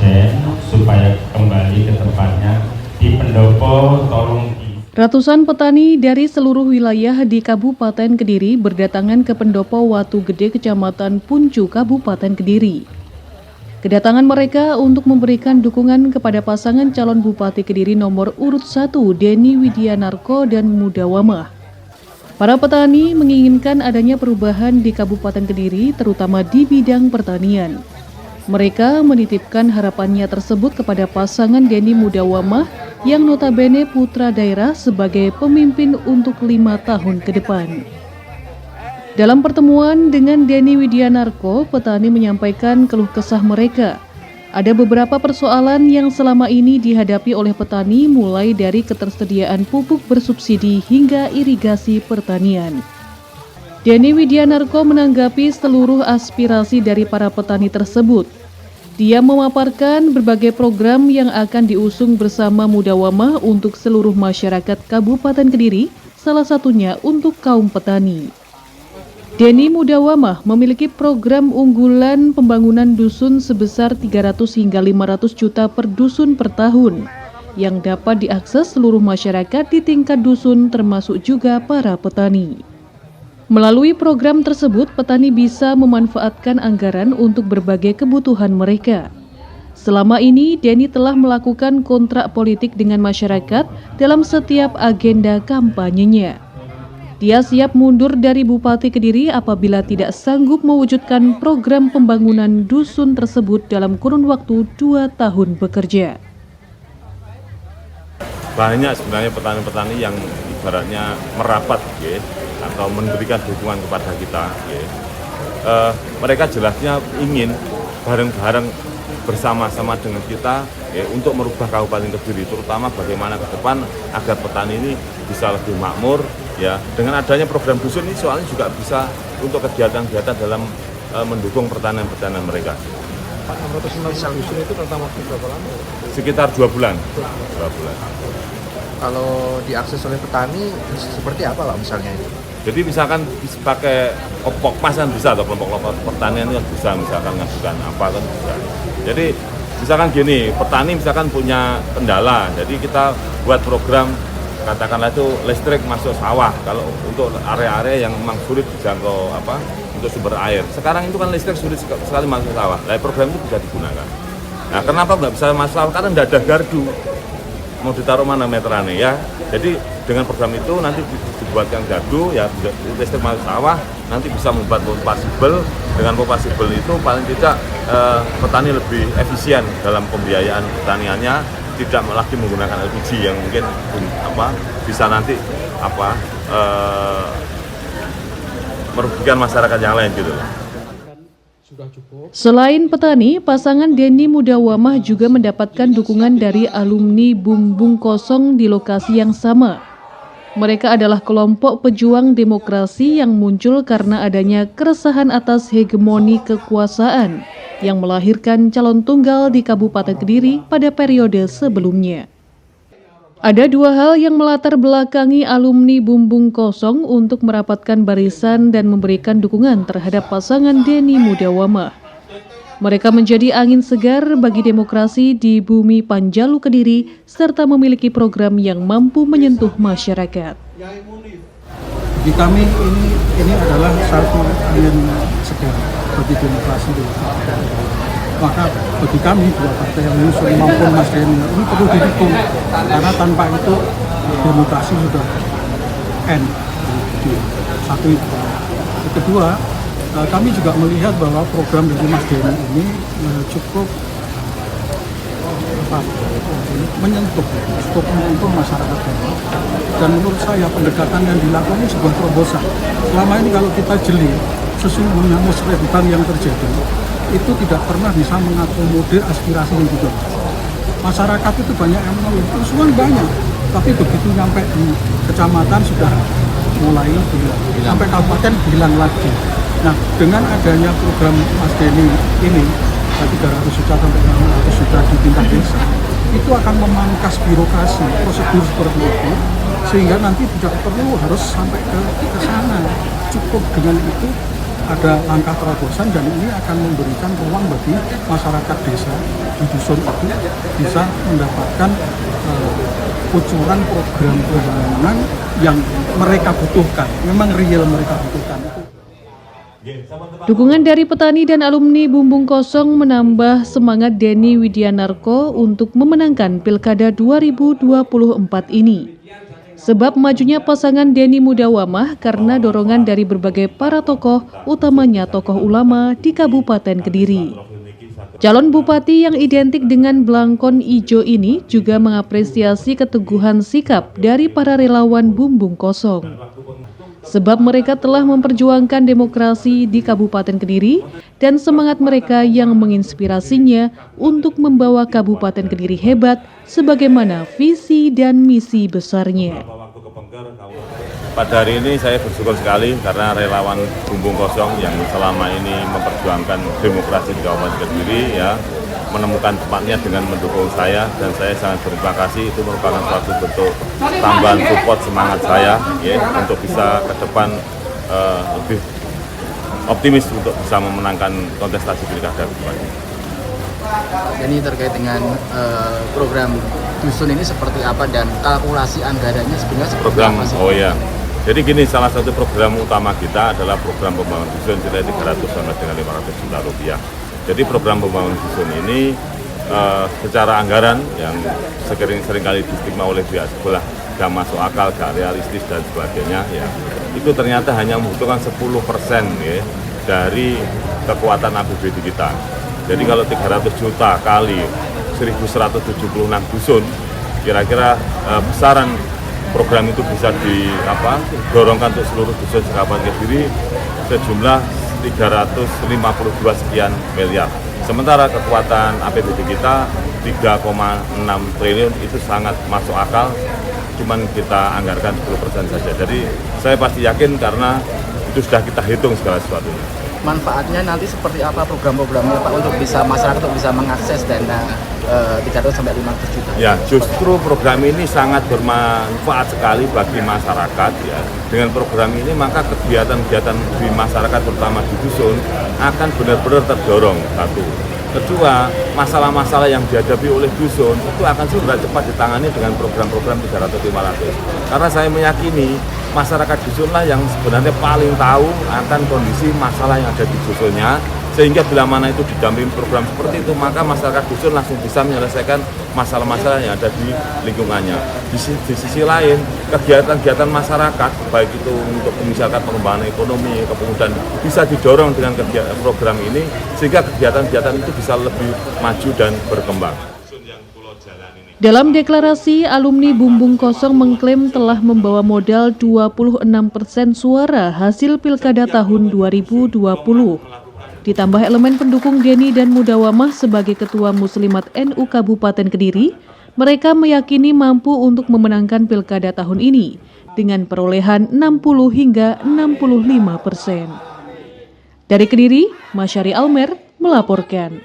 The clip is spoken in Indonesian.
pasien supaya kembali ke tempatnya. Di pendopo tolong Ratusan petani dari seluruh wilayah di Kabupaten Kediri berdatangan ke pendopo Watu Gede, Kecamatan Puncu, Kabupaten Kediri. Kedatangan mereka untuk memberikan dukungan kepada pasangan calon Bupati Kediri nomor urut 1, Denny Widianarko dan Mudawamah. Para petani menginginkan adanya perubahan di Kabupaten Kediri, terutama di bidang pertanian. Mereka menitipkan harapannya tersebut kepada pasangan Denny Mudawamah yang notabene putra daerah sebagai pemimpin untuk 5 tahun ke depan. Dalam pertemuan dengan Denny Widianarko, petani menyampaikan keluh kesah mereka. Ada beberapa persoalan yang selama ini dihadapi oleh petani, mulai dari ketersediaan pupuk bersubsidi hingga irigasi pertanian. Denny Widianarko menanggapi seluruh aspirasi dari para petani tersebut. Dia memaparkan berbagai program yang akan diusung bersama Mudawamah untuk seluruh masyarakat Kabupaten Kediri, salah satunya untuk kaum petani. Denny Mudawamah memiliki program unggulan pembangunan dusun sebesar 300 hingga 500 juta per dusun per tahun, yang dapat diakses seluruh masyarakat di tingkat dusun termasuk juga para petani. Melalui program tersebut, petani bisa memanfaatkan anggaran untuk berbagai kebutuhan mereka. Selama ini, Denny telah melakukan kontrak politik dengan masyarakat dalam setiap agenda kampanyenya. Dia siap mundur dari Bupati Kediri apabila tidak sanggup mewujudkan program pembangunan dusun tersebut dalam kurun waktu 2 tahun bekerja. Banyak sebenarnya petani-petani yang ibaratnya merapat atau memberikan dukungan kepada kita. Mereka jelasnya ingin bareng-bareng bersama-sama dengan kita untuk merubah Kabupaten Kediri, terutama bagaimana ke depan agar petani ini bisa lebih makmur. Dengan adanya program dusun ini soalnya juga bisa untuk kegiatan-kegiatan dalam mendukung pertanian-pertanian mereka. Pak, 660 dusun itu rentang waktu berapa lama? Sekitar 2 bulan. 2 bulan. Kalau diakses oleh petani, seperti apa Pak misalnya itu? Jadi misalkan pakai Pokmas kan bisa, atau kelompok-kelompok pertanian kan bisa, misalkan ngajukan apa kan bisa. Jadi misalkan gini, petani misalkan punya kendala, jadi kita buat program katakanlah itu listrik masuk sawah kalau untuk area-area yang memang sulit dijangkau untuk sumber air. Sekarang itu kan listrik sulit sekali masuk sawah. Nah, program itu bisa digunakan. Nah, kenapa nggak bisa masuk sawah? Karena nggak ada gardu. Mau ditaruh mana meterannya ya. Jadi dengan program itu nanti dibuatkan gardu ya, listrik masuk sawah, nanti bisa membuat pompa sibel. Dengan pompa sibel itu paling tidak petani lebih efisien dalam pembiayaan pertaniannya, tidak lagi menggunakan LPG yang mungkin bisa nanti merugikan masyarakat yang lain gitu. Selain petani, pasangan Denny Mudawamah juga mendapatkan dukungan dari alumni Bumbung Kosong di lokasi yang sama. Mereka adalah kelompok pejuang demokrasi yang muncul karena adanya keresahan atas hegemoni kekuasaan yang melahirkan calon tunggal di Kabupaten Kediri pada periode sebelumnya. Ada 2 hal yang melatar belakangi alumni Bumbung Kosong untuk merapatkan barisan dan memberikan dukungan terhadap pasangan Denny Mudawamah. Mereka menjadi angin segar bagi demokrasi di bumi Panjalu Kediri serta memiliki program yang mampu menyentuh masyarakat. Di kami ini adalah satu angin segar bagi demokrasi. Maka bagi kami 2 partai yang mengusung maupun Mas Denny ini perlu didukung, karena tanpa itu demokrasi sudah end. Satu itu. Kedua, kami juga melihat bahwa program dari Mas Denny ini cukup menyentuh masyarakat. Dan menurut saya pendekatan yang dilakukan ini sebuah terobosan. Selama ini kalau kita jeli, sesungguhnya musrah yang terjadi itu tidak pernah bisa mengakomodir aspirasi yang juga. Masyarakat itu banyak yang mengeluh, usulan banyak, tapi begitu sampai di kecamatan sudah mulai hilang, sampai kabupaten hilang lagi. Nah, dengan adanya program Mas Denny ini 300 juta sampai 600 juta di tingkat desa, itu akan memangkas birokrasi, prosedur seperti itu, sehingga nanti tidak perlu harus sampai ke sana. Cukup dengan itu ada langkah terobosan dan ini akan memberikan ruang bagi masyarakat desa di dusun itu bisa mendapatkan kucuran program pembangunan yang mereka butuhkan, memang real mereka butuhkan itu. Dukungan dari petani dan alumni Bumbung Kosong menambah semangat Denny Widianarko untuk memenangkan Pilkada 2024 ini. Sebab majunya pasangan Denny Mudawamah karena dorongan dari berbagai para tokoh, utamanya tokoh ulama di Kabupaten Kediri. Calon bupati yang identik dengan belangkon ijo ini juga mengapresiasi keteguhan sikap dari para relawan Bumbung Kosong. Sebab mereka telah memperjuangkan demokrasi di Kabupaten Kediri dan semangat mereka yang menginspirasinya untuk membawa Kabupaten Kediri hebat sebagaimana visi dan misi besarnya. Pada hari ini saya bersyukur sekali karena relawan Bumbung Kosong yang selama ini memperjuangkan demokrasi di Kabupaten Kediri ya menemukan tempatnya dengan mendukung saya, dan saya sangat berterima kasih. Itu merupakan suatu bentuk tambahan support semangat saya ya untuk bisa ke depan lebih optimis untuk bisa memenangkan kontestasi pilkada depannya. Jadi terkait dengan program dusun ini seperti apa dan kalkulasi anggarannya sebenarnya seperti Program, apa sih? oh ya. Jadi gini, salah satu program utama kita adalah program pembangunan dusun senilai 300 sampai dengan 500 juta rupiah. Jadi program pembangunan dusun ini secara anggaran yang seringkali distigma oleh pihak sebelah gak masuk akal, gak realistis dan sebagainya ya, itu ternyata hanya membutuhkan 10% ya, dari kekuatan APBD kita. Jadi kalau 300 juta kali 1176 dusun, kira-kira besaran program itu bisa didorongkan untuk seluruh dusun Kabupaten Kediri sejumlah 352 sekian miliar. Sementara kekuatan APBD kita 3,6 triliun itu sangat masuk akal, cuman kita anggarkan 10% saja. Jadi saya pasti yakin karena itu sudah kita hitung segala sesuatunya. Manfaatnya nanti seperti apa program-programnya Pak untuk bisa masyarakat untuk bisa mengakses dana 300 sampai 500 juta? Ya, justru program ini sangat bermanfaat sekali bagi masyarakat ya. Dengan program ini maka kegiatan-kegiatan di masyarakat terutama di dusun akan benar-benar terdorong. Satu. Kedua, masalah-masalah yang dihadapi oleh dusun itu akan segera cepat ditangani dengan program-program 300-500. Karena saya meyakini masyarakat dusunlah yang sebenarnya paling tahu akan kondisi masalah yang ada di dusunnya, sehingga bila mana itu didampingi program seperti itu, maka masyarakat dusun langsung bisa menyelesaikan masalah-masalah yang ada di lingkungannya. Di sisi lain, kegiatan-kegiatan masyarakat, baik itu untuk misalkan pengembangan ekonomi, kepemudaan, bisa didorong dengan program ini, sehingga kegiatan-kegiatan itu bisa lebih maju dan berkembang. Dalam deklarasi, alumni Bumbung Kosong mengklaim telah membawa modal 26% suara hasil Pilkada tahun 2020. Ditambah elemen pendukung Denny dan Mudawamah sebagai Ketua Muslimat NU Kabupaten Kediri, mereka meyakini mampu untuk memenangkan Pilkada tahun ini dengan perolehan 60 hingga 65%. Dari Kediri, Masyari Almer melaporkan.